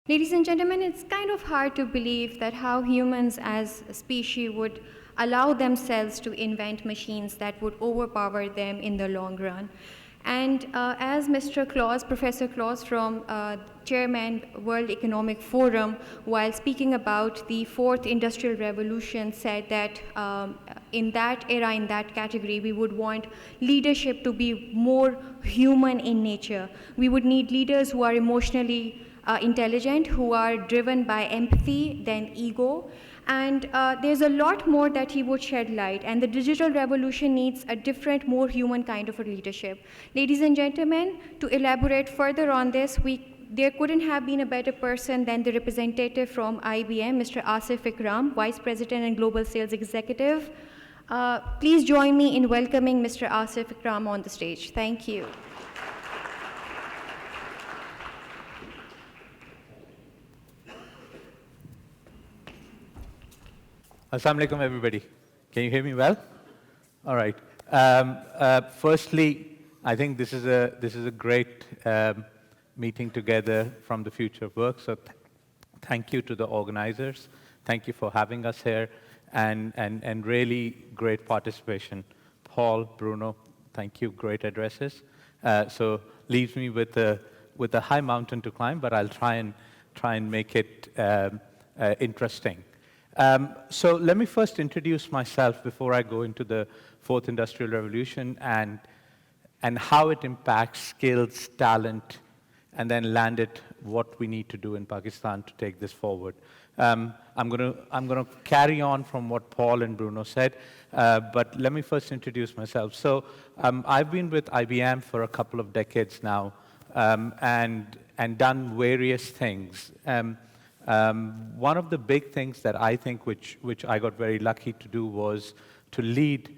Ladies and gentlemen, it's kind of hard to believe that how humans as a species would allow themselves to invent machines that would overpower them in the long run. And as Mr. Claus, Professor Claus from Chairman World Economic Forum, while speaking about the fourth industrial revolution, said that in that era, in that category, we would want leadership to be more human in nature. We would need leaders who are emotionally intelligent, who are driven by empathy than ego. And there's a lot more that he would shed light. And the digital revolution needs a different, more human kind of a leadership. Ladies and gentlemen, to elaborate further on this, there couldn't have been a better person than the representative from IBM, Mr. Asif Akram, Vice President and Global Sales Executive. Please join me in welcoming Mr. Asif Akram on the stage. Thank you. Assalamu alaikum, everybody. Can you hear me well? All right. Firstly, I think this is a great meeting together from the future of work. So thank you to the organizers. Thank you for having us here, and really great participation. Paul, Bruno, thank you. Great addresses. So leaves me with a high mountain to climb, but I'll try and make it interesting. So let me first introduce myself before I go into the fourth industrial revolution and how it impacts skills, talent, and then land it what we need to do in Pakistan to take this forward. I'm gonna carry on from what Paul and Bruno said, but let me first introduce myself. So I've been with IBM for a couple of decades now, and done various things. One of the big things that I think which I got very lucky to do was to lead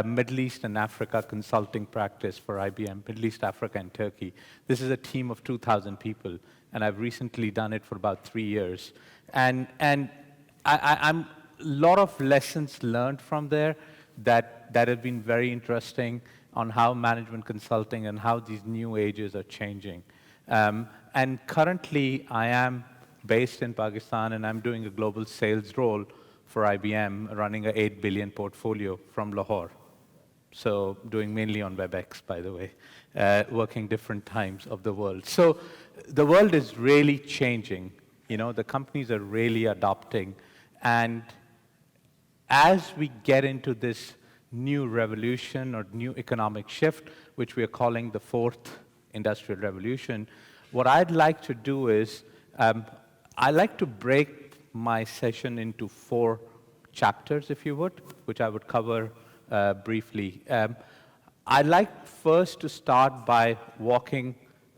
Middle East and Africa consulting practice for IBM, Middle East, Africa, and Turkey. This is a team of 2,000 people, and I've recently done it for about 3 years. And I'm a lot of lessons learned from there that have been very interesting on how management consulting and how these new ages are changing. And currently, I am based in Pakistan, and I'm doing a global sales role for IBM, running an 8 billion portfolio from Lahore. So doing mainly on WebEx, by the way, working different times of the world. So the world is really changing. You know, the companies are really adopting. And as we get into this new revolution or new economic shift, which we are calling the fourth industrial revolution, what I'd like to do is I'd like to break my session into 4 chapters, if you would, which I would cover briefly. I'd like first to start by walking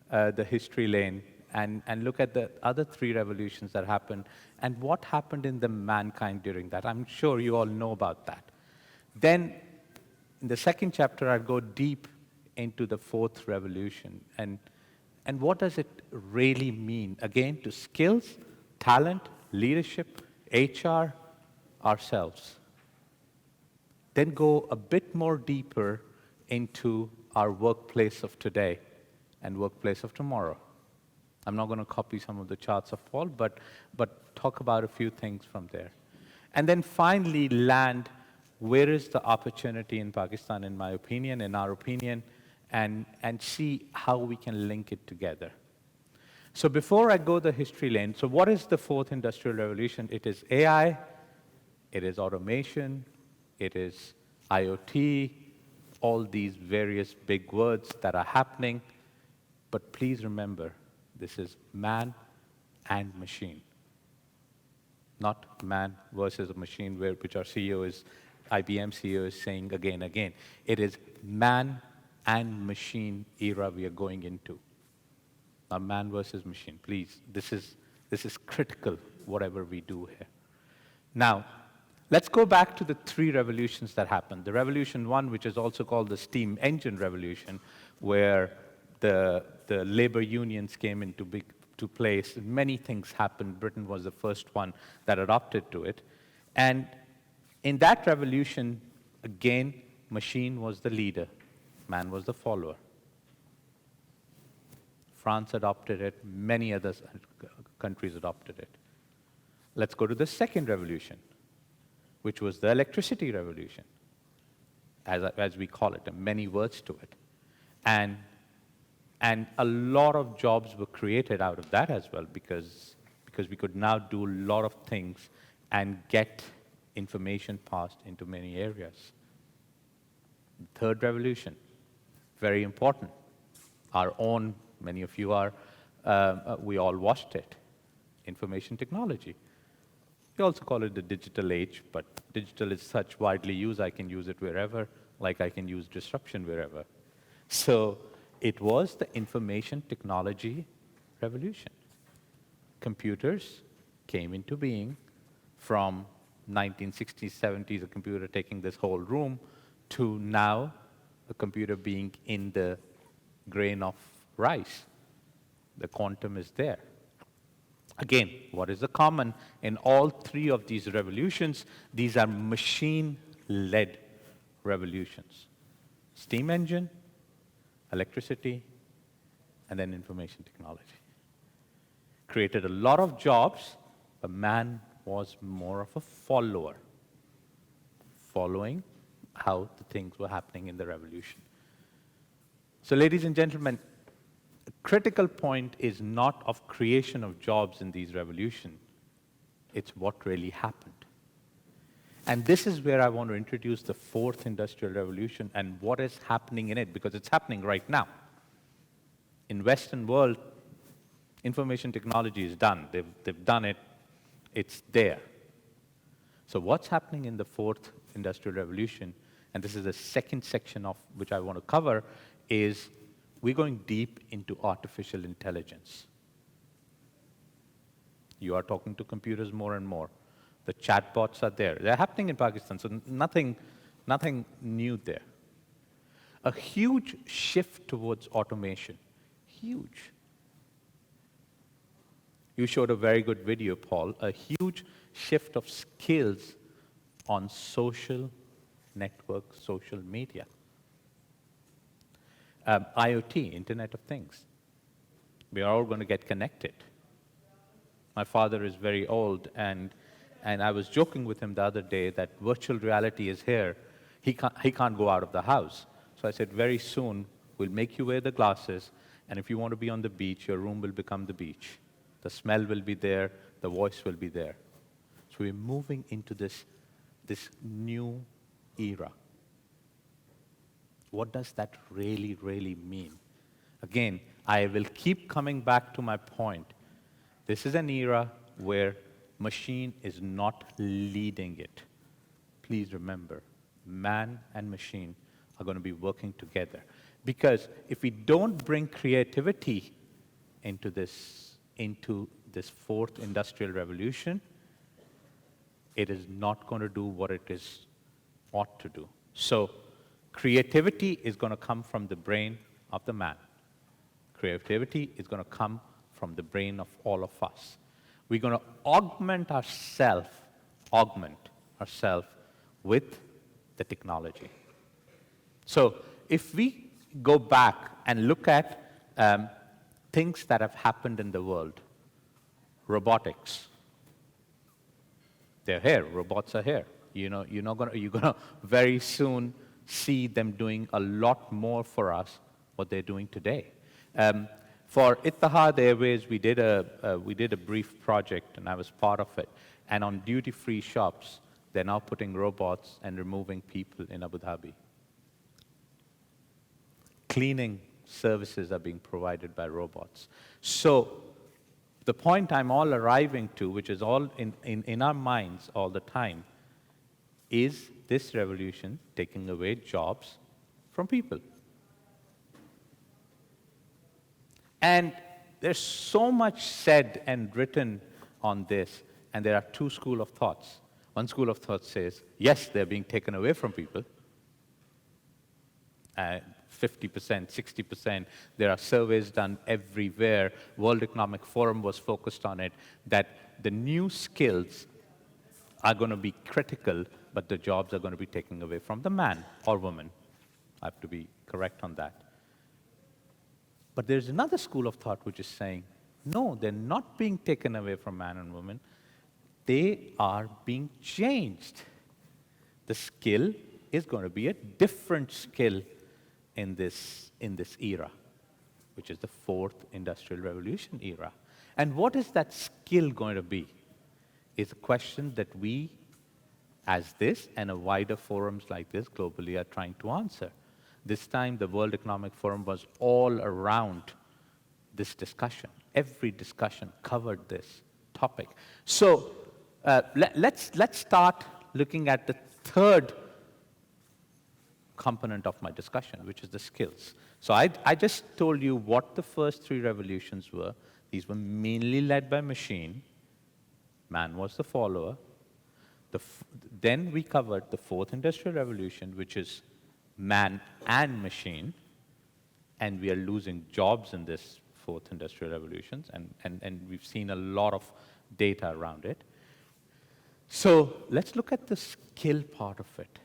the history lane and look at the other 3 revolutions that happened and what happened in the mankind during that. I'm sure you all know about that. Then, in the second chapter, I'll go deep into the fourth revolution and what does it really mean, again, to skills, talent, leadership, HR, ourselves. Then go a bit more deeper into our workplace of today and workplace of tomorrow. I'm not going to copy some of the charts of Paul, but talk about a few things from there. And then finally land where is the opportunity in Pakistan, in my opinion, in our opinion, and see how we can link it together. So before I go the history lane, so what is the fourth industrial revolution? It is AI, it is automation, it is IoT, all these various big words that are happening. But please remember, this is man and machine. Not man versus a machine, which our CEO is, IBM CEO is saying again and again. It is man and machine era we are going into. Not man versus machine. Please, this is critical, whatever we do here. Now, let's go back to the 3 revolutions that happened. The revolution 1, which is also called the steam engine revolution, where the labor unions came into place. Many things happened. Britain was the first one that adopted to it. And in that revolution, again, machine was the leader. Man was the follower. France adopted it, many other countries adopted it. Let's go to the second revolution, which was the electricity revolution, as we call it, and many words to it. And a lot of jobs were created out of that as well, because we could now do a lot of things and get information passed into many areas. Third revolution, very important. Our own, many of you are, we all watched it, information technology. We also call it the digital age, but digital is such widely used, I can use it wherever, like I can use disruption wherever. So it was the information technology revolution. Computers came into being from 1960s, 70s, a computer taking this whole room, to now a computer being in the grain of rice. The quantum is there. Again, what is the common in all three of these revolutions? These are machine-led revolutions. Steam engine, electricity, and then information technology. Created a lot of jobs, but man was more of a follower, following how the things were happening in the revolution. So ladies and gentlemen, the critical point is not of creation of jobs in these revolutions, it's what really happened. And this is where I want to introduce the fourth industrial revolution and what is happening in it, because it's happening right now. In Western world, information technology is done. They've done it. It's there. So what's happening in the fourth industrial revolution, and this is the second section of which I want to cover, is we're going deep into artificial intelligence. You are talking to computers more and more. The chatbots are there. They're happening in Pakistan, so nothing new there. A huge shift towards automation. Huge. You showed a very good video, Paul. A huge shift of skills on social network, social media. IoT, Internet of Things. We are all going to get connected. My father is very old, and I was joking with him the other day that virtual reality is here. He can't go out of the house. So I said, very soon, we'll make you wear the glasses, and if you want to be on the beach, your room will become the beach. The smell will be there, the voice will be there. So we're moving into this new era. What does that really, really mean? Again, I will keep coming back to my point. This is an era where machine is not leading it. Please remember, man and machine are going to be working together. Because if we don't bring creativity into this fourth industrial revolution, it is not going to do what it ought to do. So creativity is going to come from the brain of the man. Creativity is going to come from the brain of all of us. We're going to augment ourselves with the technology. So if we go back and look at things that have happened in the world, robotics, they're here. Robots are here. You're gonna very soon see them doing a lot more for us what they're doing today. For Ittihad Airways, we did a brief project, and I was part of it. And on duty-free shops, they're now putting robots and removing people in Abu Dhabi. Cleaning services are being provided by robots. So the point I'm all arriving to, which is all in our minds all the time, is this revolution taking away jobs from people. And there's so much said and written on this, and there are two schools of thoughts. One school of thought says, yes, they're being taken away from people. 50%, 60%. There are surveys done everywhere. World Economic Forum was focused on it, that the new skills are going to be critical, but the jobs are going to be taken away from the man or woman. I have to be correct on that. But there's another school of thought which is saying, No, they're not being taken away from man and woman. They are being changed. The skill is going to be a different skill in this era, which is the fourth industrial revolution era. And what is that skill going to be? Is a question that we, as this and a wider forums like this globally, are trying to answer. This time, the World Economic Forum was all around this discussion. Every discussion covered this topic. So let's start looking at the third component of my discussion, which is the skills. So I just told you what the first three revolutions were. These were mainly led by machine. Man was the follower. Then we covered the fourth industrial revolution, which is man and machine. And we are losing jobs in this fourth industrial revolution, and we've seen a lot of data around it. So let's look at the skill part of it.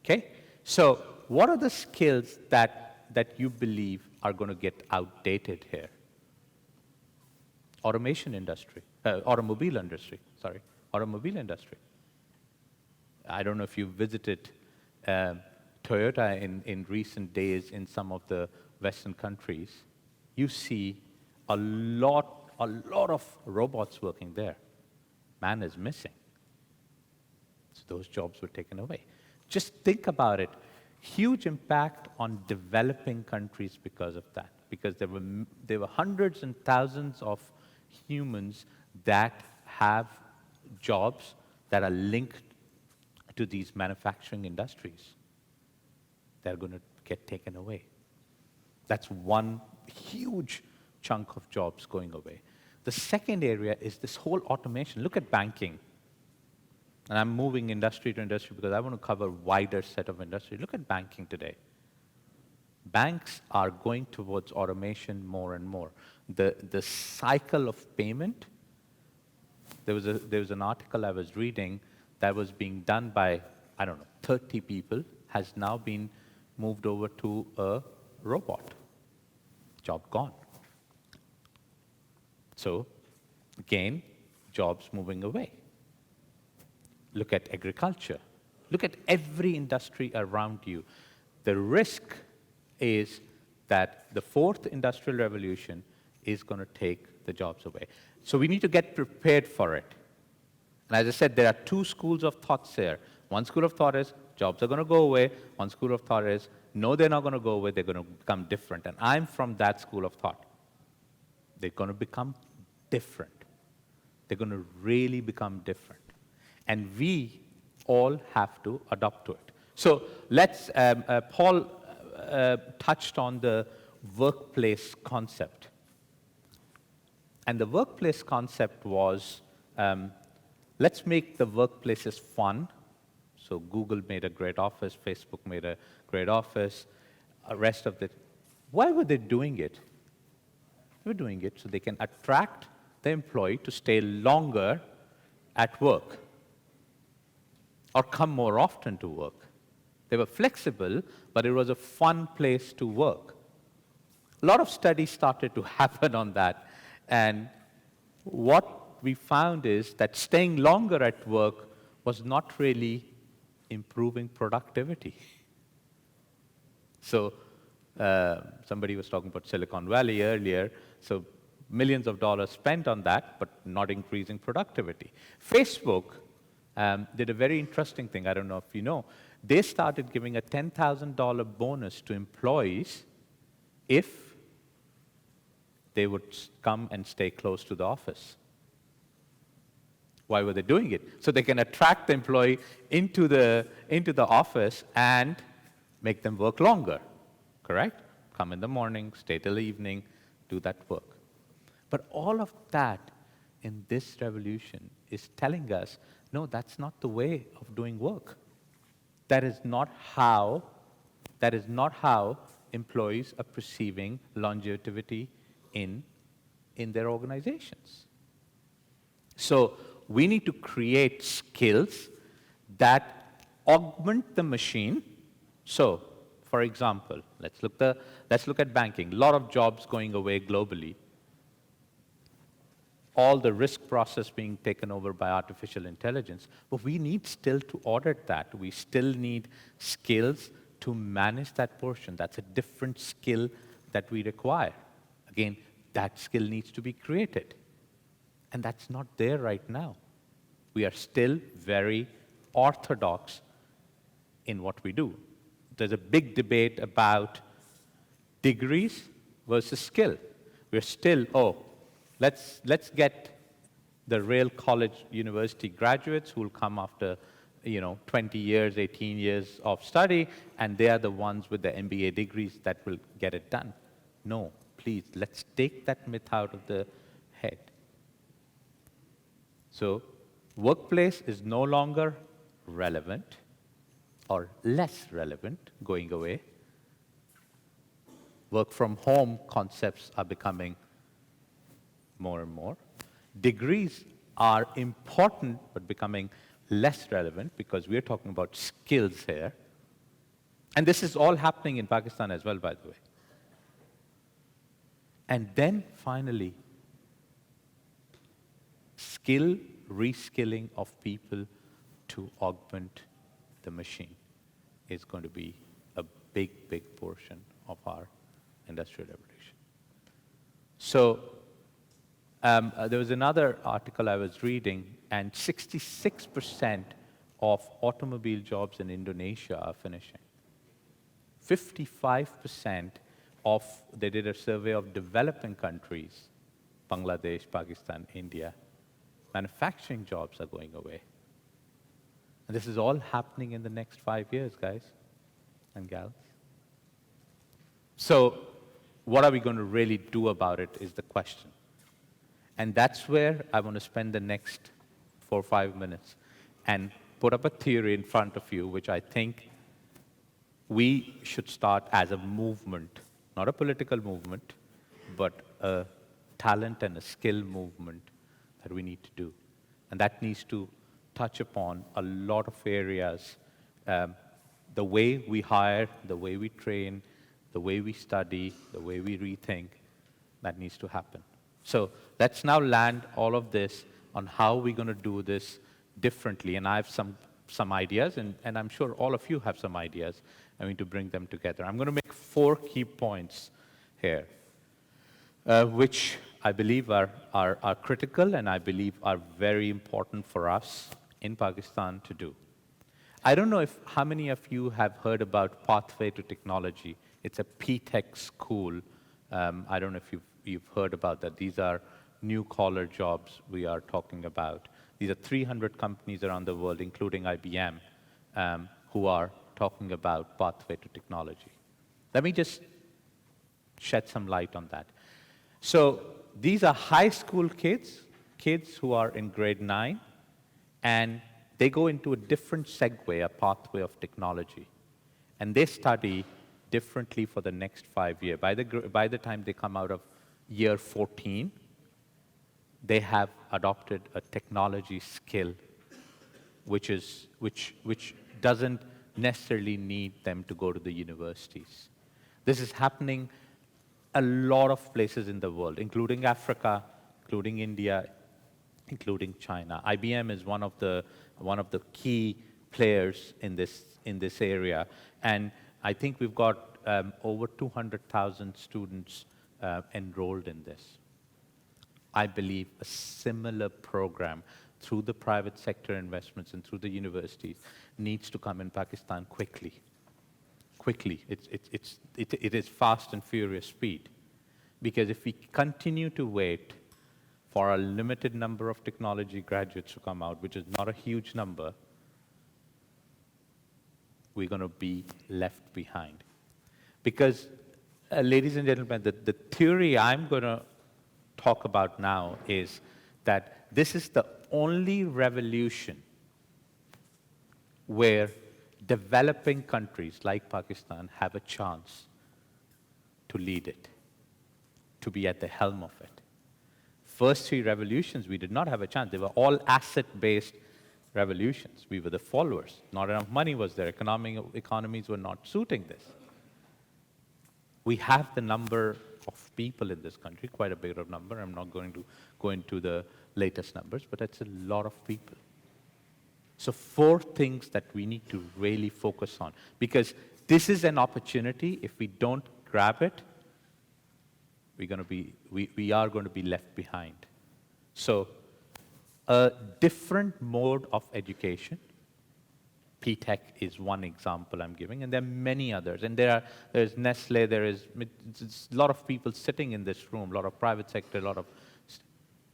Okay? So what are the skills that you believe are going to get outdated here? Automobile industry. I don't know if you visited Toyota in recent days in some of the Western countries. You see a lot of robots working there. Man is missing. So those jobs were taken away. Just think about it. Huge impact on developing countries because of that. Because there were hundreds and thousands of humans that have jobs that are linked to these manufacturing industries. They're going to get taken away. That's one huge chunk of jobs going away. The second area is this whole automation. Look at banking. And I'm moving industry to industry because I want to cover a wider set of industry. Look at banking today. Banks are going towards automation more and more. The cycle of payment, there was an article I was reading that was being done by, 30 people, has now been moved over to a robot. Job gone. So, again, jobs moving away. Look at agriculture. Look at every industry around you. The risk is that the fourth industrial revolution is going to take the jobs away. So we need to get prepared for it. And as I said, there are two schools of thoughts here. One school of thought is jobs are going to go away. One school of thought is no, they're not going to go away. They're going to become different. And I'm from that school of thought. They're going to become different. They're going to really become different. And we all have to adopt to it. So let's, Paul touched on the workplace concept. And the workplace concept was, let's make the workplaces fun. So Google made a great office, Facebook made a great office, the rest of the, why were they doing it? They were doing it so they can attract the employee to stay longer at work or come more often to work. They were flexible, but it was a fun place to work. A lot of studies started to happen on that. And what we found is that staying longer at work was not really improving productivity. So somebody was talking about Silicon Valley earlier. So millions of dollars spent on that, but not increasing productivity. Facebook did a very interesting thing. I don't know if you know. They started giving a $10,000 bonus to employees if they would come and stay close to the office. Why were they doing it? So they can attract the employee into the office and make them work longer, correct? Come in the morning, stay till the evening, do that work. But all of that in this revolution is telling us, no, that's not the way of doing work. That is not how employees are perceiving longevity in their organizations. So we need to create skills that augment the machine. So, for example, let's look at banking. A lot of jobs going away globally. all the risk process being taken over by artificial intelligence. But we need still to audit that. We still need skills to manage that portion. That's a different skill that we require. Again, that skill needs to be created. And that's not there right now. We are still very orthodox in what we do. There's a big debate about degrees versus skill. We're still, let's get the real college university graduates who will come after 20 years, 18 years of study, and they are the ones with the MBA degrees that will get it done. No, please, let's take that myth out of the head. So, workplace is no longer relevant or less relevant, going away. Work from home concepts are becoming more and more. Degrees are important, but becoming less relevant because we're talking about skills here. And this is all happening in Pakistan as well, by the way. And then finally, reskilling of people to augment the machine is going to be a big, big portion of our industrial revolution. So there was another article I was reading, and 66% of automobile jobs in Indonesia are finishing. 55% they did a survey of developing countries, Bangladesh, Pakistan, India, manufacturing jobs are going away. And this is all happening in the next 5 years, guys and gals. So what are we going to really do about it is the question. And that's where I want to spend the next 4 or 5 minutes and put up a theory in front of you, which I think we should start as a movement, not a political movement, but a talent and a skill movement that we need to do. And that needs to touch upon a lot of areas, the way we hire, the way we train, the way we study, the way we rethink, that needs to happen. So let's now land all of this on how we're going to do this differently. And I have some ideas, and I'm sure all of you have some ideas. I mean, to bring them together. I'm going to make 4 key points here, which I believe are critical and I believe are very important for us in Pakistan to do. I don't know how many of you have heard about Pathway to Technology. It's a P-Tech school. I don't know if you've heard about that. These are new-collar jobs we are talking about. These are 300 companies around the world, including IBM, who are talking about Pathway to Technology. Let me just shed some light on that. So these are high school kids who are in grade 9, and they go into a different segue, a pathway of technology. And they study differently for the next 5 years. By the time they come out of year 14, they have adopted a technology skill, which doesn't necessarily need them to go to the universities. This is happening a lot of places in the world, including Africa, including India, including China. IBM is one of the key players in this area, and I think we've got over 200,000 students enrolled in this. I believe a similar program through the private sector investments and through the universities needs to come in Pakistan quickly. Quickly. It is fast and furious speed. Because if we continue to wait for a limited number of technology graduates to come out, which is not a huge number, we're going to be left behind. Because, ladies and gentlemen, the theory I'm going to talk about now is that this is the only revolution where developing countries like Pakistan have a chance to lead it, to be at the helm of it. First 3 revolutions, we did not have a chance. They were all asset-based revolutions. We were the followers. Not enough money was there. Economies were not suiting this. We have the number of people in this country, quite a bigger number. I'm not going to go into the latest numbers, but it's a lot of people. So 4 things that we need to really focus on, because this is an opportunity. If we don't grab it, we are going to be left behind. So a different mode of education. P-Tech is one example I'm giving, and there are many others. And there's Nestle, it's a lot of people sitting in this room, a lot of private sector,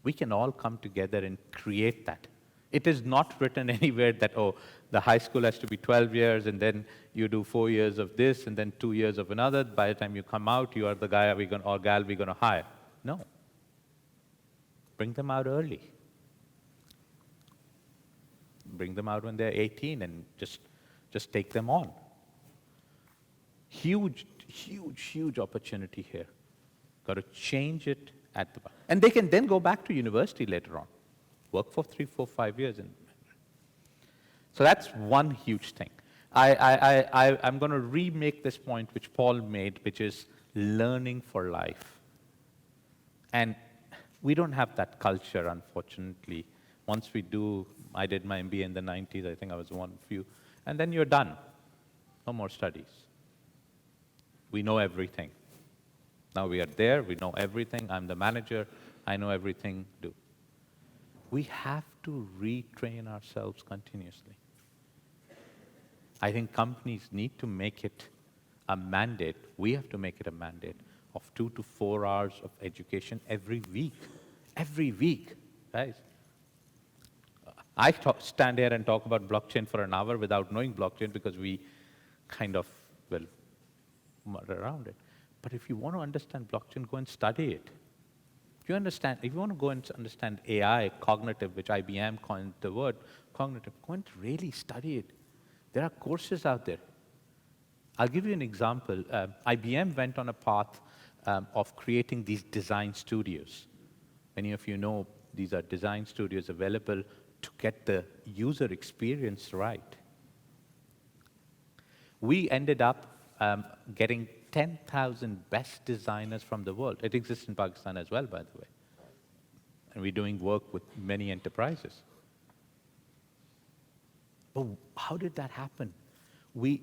we can all come together and create that. It is not written anywhere that, oh, the high school has to be 12 years, and then you do 4 years of this, and then 2 years of another. By the time you come out, you are the guy or gal we're going to hire. No. Bring them out early. Bring them out when they're 18 and just take them on. Huge, huge, huge opportunity here. Got to change it at the back. And they can then go back to university later on. Work for 3, 4, 5 years. So that's one huge thing. I'm going to remake this point which Paul made, which is learning for life. And we don't have that culture, unfortunately. Once we do, I did my MBA in the 90s, I think I was one of few, and then you're done. No more studies. We know everything. Now we are there, we know everything, I'm the manager, I know everything, do. We have to retrain ourselves continuously. I think companies need to make it a mandate, we have to make it a mandate of 2 to 4 hours of education every week. Every week, guys. I stand here and talk about blockchain for an hour without knowing blockchain because we kind of, mutter around it. But if you want to understand blockchain, go and study it. If you want to go and understand AI, cognitive, which IBM coined the word, cognitive, go and really study it. There are courses out there. I'll give you an example. IBM went on a path of creating these design studios. Many of you know these are design studios available to get the user experience right. We ended up getting 10,000 best designers from the world. It exists in Pakistan as well, by the way. And we're doing work with many enterprises. But how did that happen? We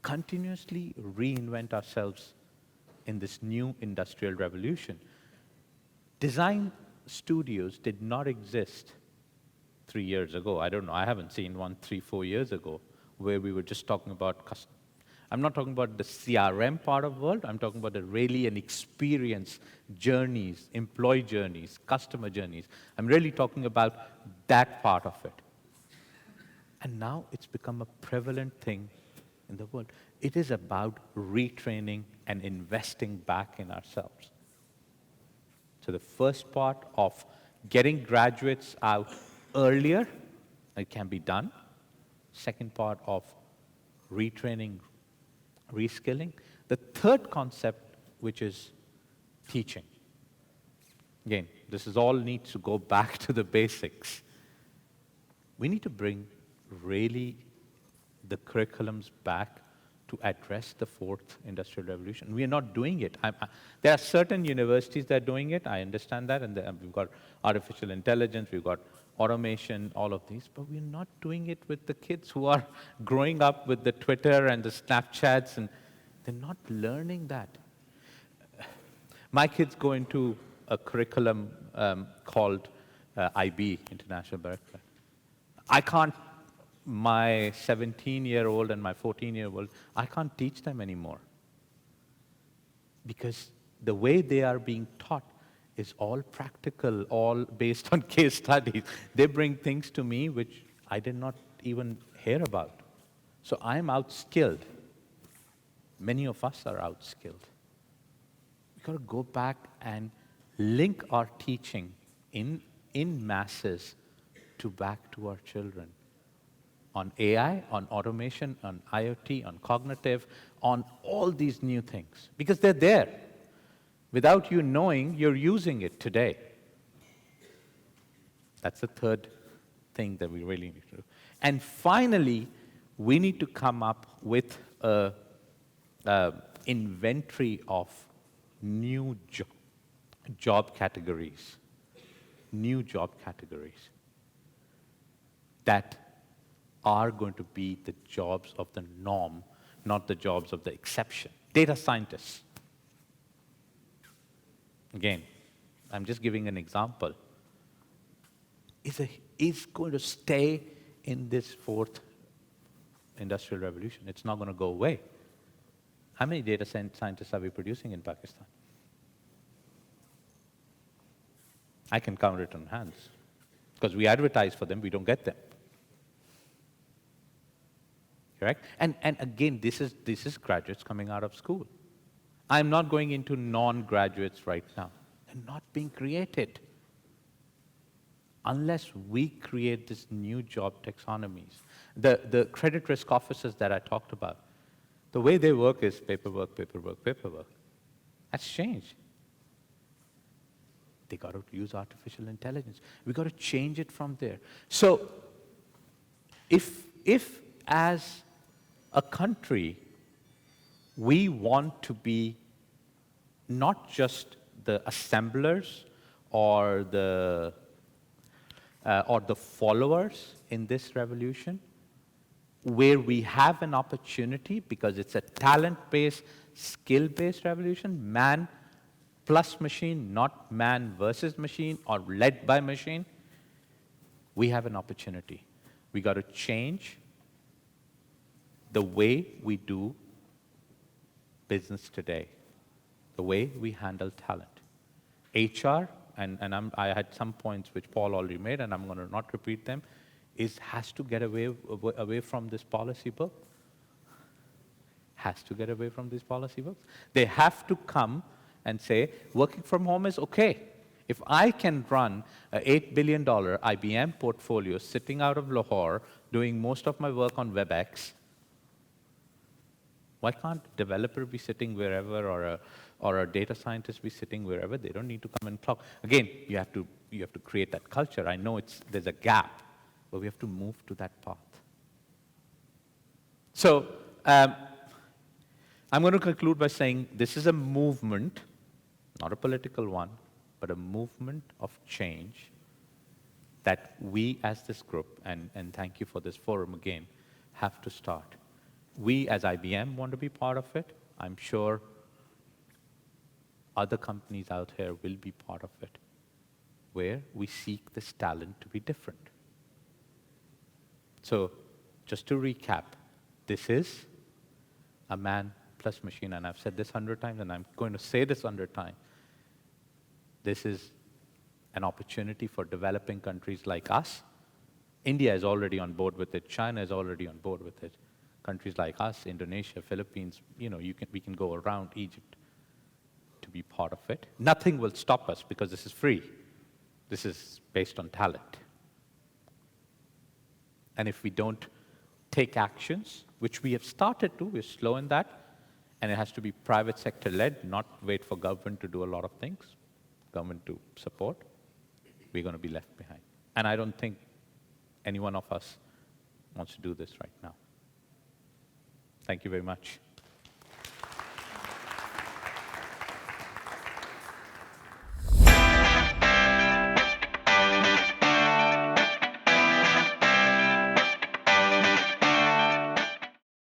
continuously reinvent ourselves in this new industrial revolution. Design studios did not exist 3 years ago. I don't know, I haven't seen one 3, 4 years ago where we were just talking about custom. I'm not talking about the CRM part of the world, I'm talking about really an experience, journeys, employee journeys, customer journeys. I'm really talking about that part of it. And now it's become a prevalent thing in the world. It is about retraining and investing back in ourselves. So the first part of getting graduates out earlier, it can be done. Second part of retraining, reskilling. The third concept, which is teaching. Again, this is all needs to go back to the basics. We need to bring really the curriculums back to address the fourth industrial revolution. We are not doing it. There are certain universities that are doing it, I understand that, and we've got artificial intelligence, we've got automation, all of these, but we're not doing it with the kids who are growing up with the Twitter and the Snapchats, and they're not learning that. My kids go into a curriculum called IB, International Berkeley. I can't, my 17-year-old and my 14-year-old, I can't teach them anymore. Because the way they are being taught is all practical, all based on case studies. They bring things to me which I did not even hear about. So I'm outskilled. Many of us are outskilled. We've got to go back and link our teaching in masses back to our children on AI, on automation, on IoT, on cognitive, on all these new things. Because they're there. Without you knowing, you're using it today. That's the third thing that we really need to do. And finally, we need to come up with an inventory of new job categories that are going to be the jobs of the norm, not the jobs of the exception. Data scientists. Again, I'm just giving an example. Is going to stay in this fourth industrial revolution. It's not going to go away. How many data scientists are we producing in Pakistan? I can count it on hands. Because we advertise for them, we don't get them. Correct? And again, this is graduates coming out of school. I'm not going into non-graduates right now. They're not being created. Unless we create this new job taxonomies. The credit risk officers that I talked about, the way they work is paperwork. That's changed. They got to use artificial intelligence. We got to change it from there. So if as a country, we want to be not just the assemblers or the followers in this revolution, where we have an opportunity, because it's a talent-based, skill-based revolution, man plus machine, not man versus machine or led by machine, we have an opportunity. We got to change the way we do business today, the way we handle talent. HR, and I had some points which Paul already made, and I'm going to not repeat them, has to get away from this policy book. Has to get away from these policy books. They have to come and say, working from home is okay. If I can run an $8 billion IBM portfolio sitting out of Lahore, doing most of my work on WebEx, why can't a developer be sitting wherever, or a data scientist be sitting wherever? They don't need to come and clock. Again, you have to create that culture. I know there's a gap, but we have to move to that path. So I'm going to conclude by saying this is a movement, not a political one, but a movement of change that we as this group, and thank you for this forum again, have to start. We as IBM want to be part of it. I'm sure other companies out here will be part of it, where we seek this talent to be different. So just to recap, this is a man plus machine, and I've said this 100 times, and I'm going to say this 100 times. This is an opportunity for developing countries like us. India is already on board with it. China is already on board with it. Countries like us, Indonesia, Philippines, we can go around Egypt to be part of it. Nothing will stop us because this is free. This is based on talent. And if we don't take actions, which we have started to, we're slow in that, and it has to be private sector led, not wait for government to do a lot of things, government to support, we're going to be left behind. And I don't think any one of us wants to do this right now. Thank you very much.